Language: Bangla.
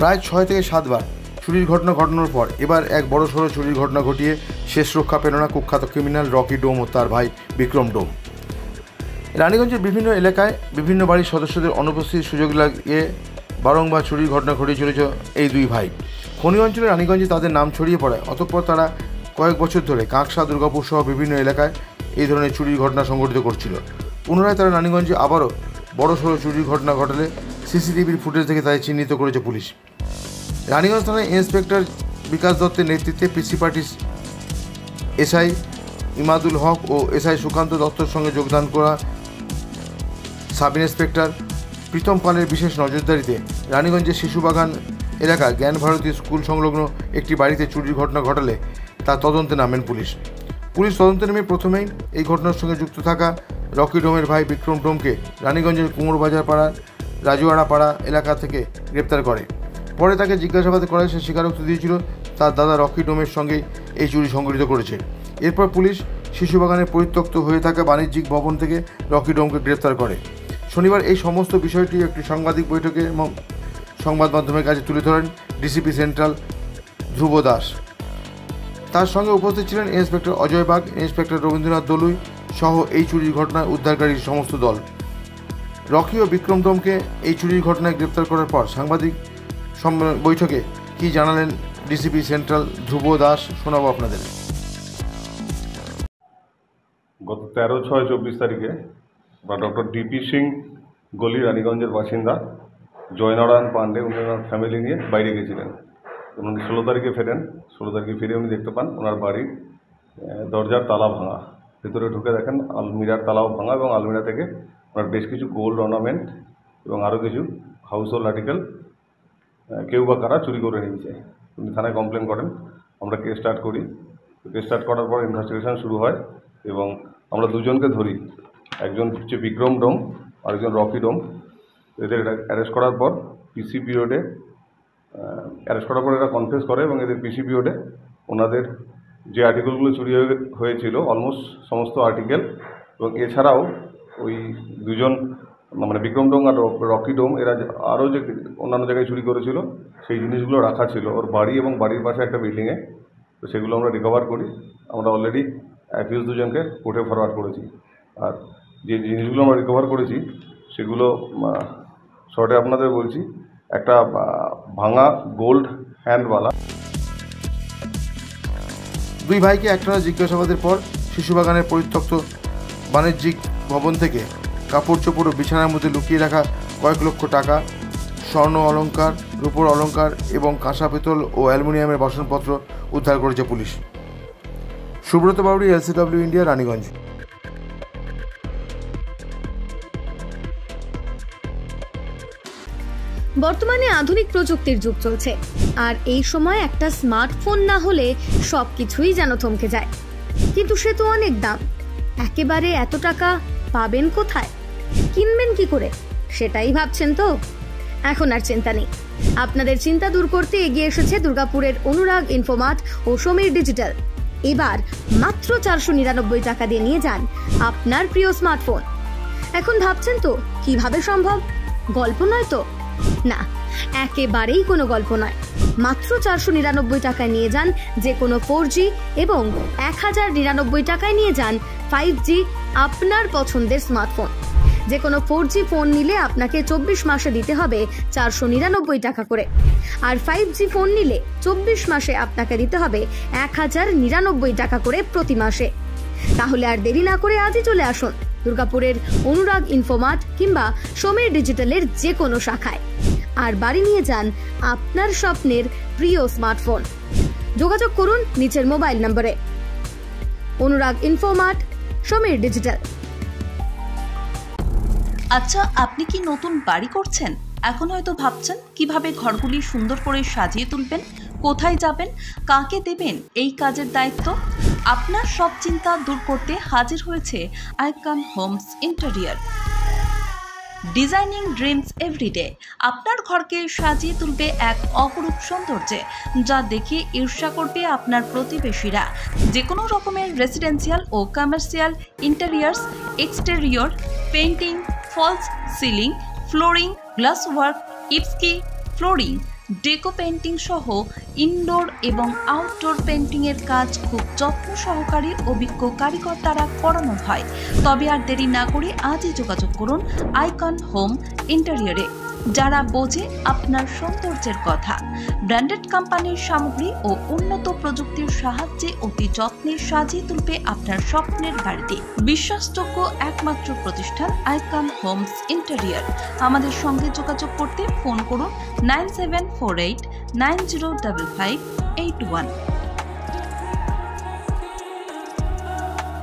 প্রায় 6 থেকে 7 বার চুরির ঘটনা ঘটানোর পর এবার এক বড়সড় চুরির ঘটনা ঘটিয়ে শেষ রক্ষা পেল না কুখ্যাত ক্রিমিনাল রকি ডোম ও তার ভাই বিক্রম ডোম। রানীগঞ্জের বিভিন্ন এলাকায় বিভিন্ন বাড়ির সদস্যদের অনুপস্থিতির সুযোগ লাগিয়ে বারংবার চুরির ঘটনা ঘটিয়ে চলেছে এই দুই ভাই। খনি অঞ্চলে রানীগঞ্জে তাদের নাম ছড়িয়ে পড়ায় অতঃপর তারা কয়েক বছর ধরে কাঁকসা, দুর্গাপুর সহ বিভিন্ন এলাকায় এই ধরনের চুরির ঘটনা সংঘটিত করছিল। পুনরায় তারা রানীগঞ্জে আবারও বড়সড় চুরির ঘটনা ঘটালে সিসিটিভির ফুটেজ থেকে তাদের চিহ্নিত করেছে পুলিশ। রানীগঞ্জ থানায় ইন্সপেক্টর বিকাশ দত্তের নেতৃত্বে পিসি পার্টি এসআই ইমাদুল হক ও এসআই সুকান্ত দত্তর সঙ্গে যোগদান করা সাব ইন্সপেক্টর প্রীতম পালের বিশেষ নজরদারিতে রানীগঞ্জের শিশুবাগান এলাকার জ্ঞান ভারতী স্কুল সংলগ্ন একটি বাড়িতে চুরির ঘটনা ঘটালে তা তদন্তে নামেন পুলিশ। তদন্তে নেমে প্রথমেই এই ঘটনার সঙ্গে যুক্ত থাকা রকি ডোমের ভাই বিক্রম ডোমকে রানীগঞ্জের কুমোরবাজার পাড়া রাজুয়াড়া পাড়া এলাকা থেকে গ্রেপ্তার করে। পরে তাকে জিজ্ঞাসাবাদ করায় সে স্বীকারোক্তি দিয়েছিল তার দাদা রকি ডোমের সঙ্গে এই চুরি সংঘটিত করেছে। এরপর পুলিশ শিশুবাগানের পরিত্যক্ত হয়ে থাকা বাণিজ্যিক ভবন থেকে রকি ডোমকে গ্রেপ্তার করে। শনিবার এই সমস্ত বিষয়টি একটি সাংবাদিক বৈঠকে সংবাদ মাধ্যমের কাছে তুলে ধরেন ডিসিপি সেন্ট্রাল ধ্রুব দাস। তার সঙ্গে উপস্থিত ছিলেন ইন্সপেক্টর অজয় বাগ, ইন্সপেক্টর রবীন্দ্রনাথ দলুই সহ এই চুরির ঘটনায় উদ্ধারকারীর সমস্ত দল। রকি ও বিক্রম ডোমকে এই চুরির ঘটনায় গ্রেপ্তার করার পর সাংবাদিক বৈঠকে কি জানালেন ডিসিপি সেন্ট্রাল ধ্রুব দাস শোনাবো আপনাদের। গত 13/6/24 তারিখে ডক্টর ডিপি সিং গলি রানীগঞ্জের বাসিন্দা জয়নারায়ণ পান্ডে উনি ওনার ফ্যামিলি নিয়ে বাইরে গেছিলেন। উনি 16 তারিখে ফেরেন। 16 তারিখে ফিরে উনি দেখতে পান ওনার বাড়ির দরজার তালা ভাঙা। ভেতরে ঢুকে দেখেন আলমিরার তালাও ভাঙা এবং আলমিরা থেকে ওনার বেশ কিছু গোল্ড অর্নামেন্ট এবং আরও কিছু হাউস হোল্ড আর্টিকেল কেউ বা কারা চুরি করে নিয়েছে। উনি থানায় কমপ্লেন করেন। আমরা কেস স্টার্ট করি। কেস স্টার্ট করার পর ইনভেস্টিগেশন শুরু হয় এবং আমরা দুজনকে ধরি। একজন হচ্ছে বিক্রম ডোম আর একজন রকি ডোম। এদের অ্যারেস্ট করার পর পিসি পিরিয়ডে এরা কনফেস করে এবং এদের পিসি পিরিয়ডে ওনাদের যে আর্টিকেলগুলো চুরি হয়েছিল অলমোস্ট সমস্ত আর্টিকেল এবং এছাড়াও ওই দুজন মানে বিক্রম ডোম আর রকি ডোম এরা আরও যে অন্যান্য জায়গায় চুরি করেছিল সেই জিনিসগুলো রাখা ছিল ওর বাড়ি এবং বাড়ির পাশে একটা বিল্ডিংয়ে। তো সেগুলো আমরা রিকভার করি। আমরা অলরেডি অ্যাকিউজ দুজনকে কোর্টে ফরওয়ার্ড করেছি। আর যে জিনিসগুলো আমরা রিকভার করেছি সেগুলো শর্টে আপনাদের বলছি। একটা ভাঙা গোল্ড হ্যান্ডওয়ালা। দুই ভাইকে একটানা জিজ্ঞাসাবাদের পর শিশুবাগানের পরিত্যক্ত বাণিজ্যিক ভবন থেকে কাপড় চোপড় ও বিছানার মধ্যে লুকিয়ে রাখা কয়েক লক্ষ টাকা, স্বর্ণ অলংকার, রূপোর অলংকার এবং কাঁসা পিতল ও অ্যালুমিনিয়ামের বাসনপত্র উদ্ধার করেছে police. Subrata Bauri, LCW India, Raniganj. বর্তমানে আধুনিক প্রযুক্তির যুগ চলছে, আর এই সময় একটা স্মার্টফোন না হলে সবকিছুই যেন থমকে যায়। কিন্তু সে তো অনেক দাম। একেবারে এত টাকা পাবেন কোথায়, কিনবেন কি করে, সেটাই ভাবছেন তো? এখন আর চিন্তা নেই। আপনাদের চিন্তা দূর করতে এগিয়ে এসেছে দুর্গাপুরের অনুরাগ ইনফোমার্ট ও সমীর ডিজিটাল। এবার মাত্র 499 টাকা দিয়ে নিয়ে যান আপনার প্রিয় স্মার্টফোন। এখন ভাবছেন তো কিভাবে সম্ভব? গল্প নয় তো? না, একেবারেই কোনো গল্প নয়। মাত্র 499 টাকায় নিয়ে যান যে কোনো 4G এবং 1099 টাকায় নিয়ে যান 5G আপনার পছন্দের স্মার্টফোন। যে কোনো 4G ফোন নিলে আপনাকে 24 মাসে দিতে হবে 499 টাকা করে, আর 5G ফোন নিলে 24 মাসে আপনাকে দিতে হবে 1099 টাকা করে প্রতি মাসে। তাহলে আর দেরি না করে আজই চলে আসুন দুর্গাপুরের অনুরাগ ইনফোমার্ট কিংবা সমীর ডিজিটালের যে কোনো শাখায়, আর বাড়ি নিয়ে যান আপনার স্বপ্নের প্রিয় স্মার্টফোন। যোগাযোগ করুন নিচের মোবাইল নম্বরে। অনুরাগ ইনফোমার্ট, সমীর ডিজিটাল। আচ্ছা, আপনি কি নতুন বাড়ি করছেন? এখন হয়তো ভাবছেন কিভাবে ঘরগুলি সুন্দর করে সাজিয়ে তুলবেন, কোথায় যাবেন, কাকে দেবেন এই কাজের দায়িত্ব। আপনার সব চিন্তা দূর করতে হাজির হয়েছে Icon Homes interior. Designing dreams everyday আপনার ঘরকে সাজিয়ে তুলবে এক অপরূপ সৌন্দর্যে, যা দেখে ঈর্ষা করবে আপনার প্রতিবেশীরা। যে কোনো রকমের রেসিডেন্সিয়াল ও commercial interiors, exterior, painting, false ceiling, flooring, glass work, ইপস্কি, ফ্লোরিং, ডেকো পেন্টিং সহ ইনডোর এবং আউটডোর পেন্টিংয়ের কাজ খুব যত্ন সহকারে অভিজ্ঞ কারিগর দ্বারা করানো হয়। তবে আর দেরি না করে আজই যোগাযোগ করুন আইকন হোম ইন্টেরিয়রে, যারা বোঝে আপনার সৌন্দর্যের কথা। ব্র্যান্ডেড কোম্পানির সামগ্রী ও উন্নত প্রযুক্তির সাহায্যে অতি যত্নে সাজিয়ে তুলবে আপনার স্বপ্নের বাড়িতে। বিশ্বাসযোগ্য একমাত্র প্রতিষ্ঠান আইকন হোমস ইন্টেরিয়র। আমাদের সঙ্গে যোগাযোগ করতে ফোন করুন 9748905581।